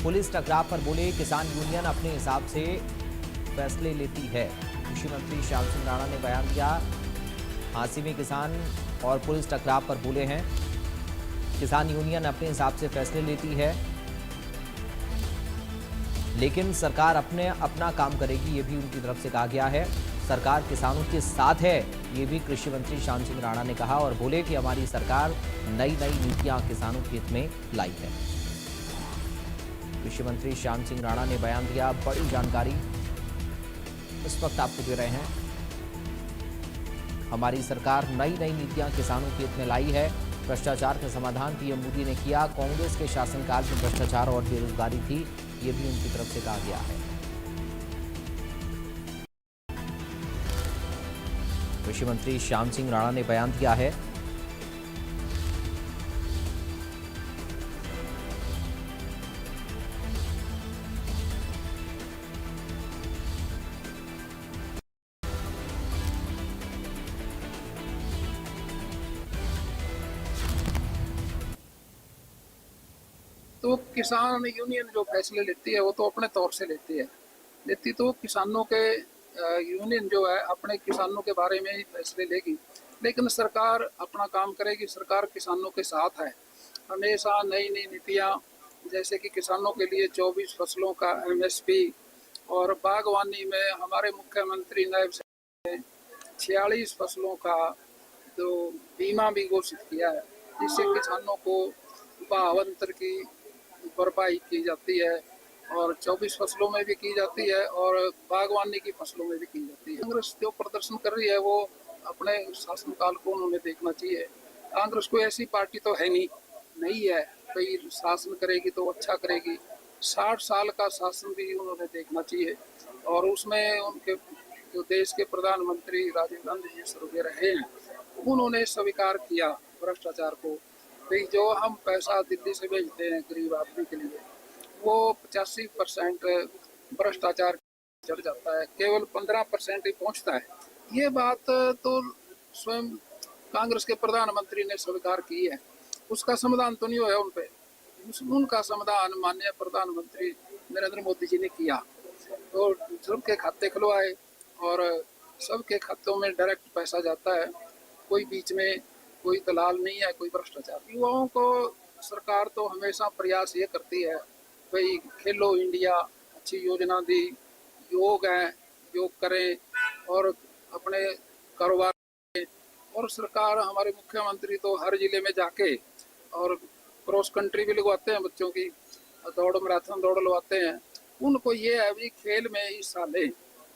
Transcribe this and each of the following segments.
Police टकराव पर बोले, किसान यूनियन अपने हिसाब से फैसले लेती है। कृषि मंत्री श्याम सिंह राणा ने बयान दिया। हांसी में किसान और पुलिस टकराव पर बोले हैं, किसान यूनियन अपने हिसाब से फैसले लेती है, लेकिन सरकार अपना काम करेगी, ये भी उनकी तरफ से कहा गया है। सरकार किसानों के साथ है, ये भी कृषि मंत्री श्याम सिंह राणा ने कहा और बोले कि हमारी सरकार नई नीतियां किसानों के हित में लाई है। कृषि मंत्री श्याम सिंह राणा ने बयान दिया। बड़ी जानकारी इस वक्त आपको दे रहे हैं। हमारी सरकार नई नीतियां किसानों के हित में लाई है। भ्रष्टाचार का समाधान पीएम मोदी ने किया। कांग्रेस के शासनकाल में भ्रष्टाचार और बेरोजगारी थी, ये भी उनकी तरफ से कहा गया है। कृषि मंत्री श्याम सिंह राणा ने बयान दिया है। तो किसान यूनियन जो फैसले लेती है वो तो अपने तौर से लेती तो किसानों के यूनियन जो है अपने किसानों के बारे में ही फैसले लेगी, लेकिन सरकार अपना काम करेगी। सरकार किसानों के साथ है हमेशा। नई नीतियाँ जैसे कि किसानों के लिए 24 फसलों का MSP और बागवानी में हमारे मुख्यमंत्री नायब ने 46 फसलों का तो बीमा भी घोषित किया है, जिससे किसानों को भावांतर की भरपाई की जाती है और 24 फसलों में भी की जाती है और बागवानी की फसलों में भी की जाती है। कांग्रेस जो प्रदर्शन कर रही है वो अपने शासनकाल को उन्होंने देखना चाहिए। कांग्रेस कोई ऐसी पार्टी तो है नहीं है कोई शासन करेगी तो अच्छा करेगी। 60 साल का शासन भी उन्होंने देखना चाहिए और उसमें उनके जो देश के प्रधानमंत्री राजीव गांधी जी सर्वे रहे हैं, उन्होंने स्वीकार किया भ्रष्टाचार को। भाई जो हम पैसा दिल्ली से भेजते हैं गरीब आदमी के लिए, वो 85% भ्रष्टाचार चढ़ जाता है, केवल 15% ही पहुंचता है। ये बात तो स्वयं कांग्रेस के प्रधानमंत्री ने स्वीकार की है। उसका समाधान तो नहीं हुआ उन पे। उनका समाधान माननीय प्रधानमंत्री नरेंद्र मोदी जी ने किया। तो सबके खाते खुलवाए और सबके खातों में डायरेक्ट पैसा जाता है, कोई बीच में कोई दलाल नहीं है, कोई भ्रष्टाचार। युवाओं को सरकार तो हमेशा प्रयास ये करती है भाई खेलो इंडिया अच्छी योजना दी, योग है, योग करें और अपने कारोबार करें। और सरकार हमारे मुख्यमंत्री तो हर जिले में जाके और क्रॉस कंट्री भी लगवाते हैं, बच्चों की दौड़ मैराथन दौड़ लगवाते हैं। उनको ये है भी खेल में हिस्सा लें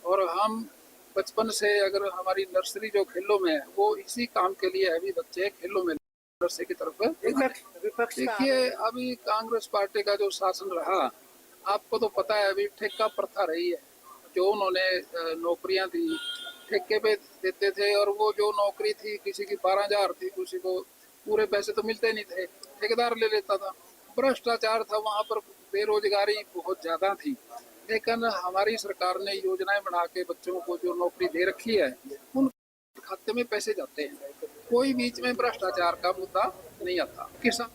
और हम बचपन से अगर हमारी नर्सरी जो खेलों में है वो इसी काम के लिए है भी बच्चे खेलों में नर्सरी की तरफ। देखिए अभी कांग्रेस पार्टी का जो शासन रहा, आपको तो पता है अभी ठेका प्रथा रही है। जो उन्होंने नौकरियां दी ठेके पे देते थे और वो जो नौकरी थी किसी की 12,000 थी, किसी को पूरे पैसे तो मिलते नहीं थे, ठेकेदार ले लेता था। भ्रष्टाचार था वहां पर, बेरोजगारी बहुत ज्यादा थी। लेकिन हमारी सरकार ने योजनाएं बना के बच्चों को जो नौकरी दे रखी है उन खाते में पैसे जाते हैं, कोई बीच में भ्रष्टाचार का मुद्दा नहीं आता। किसान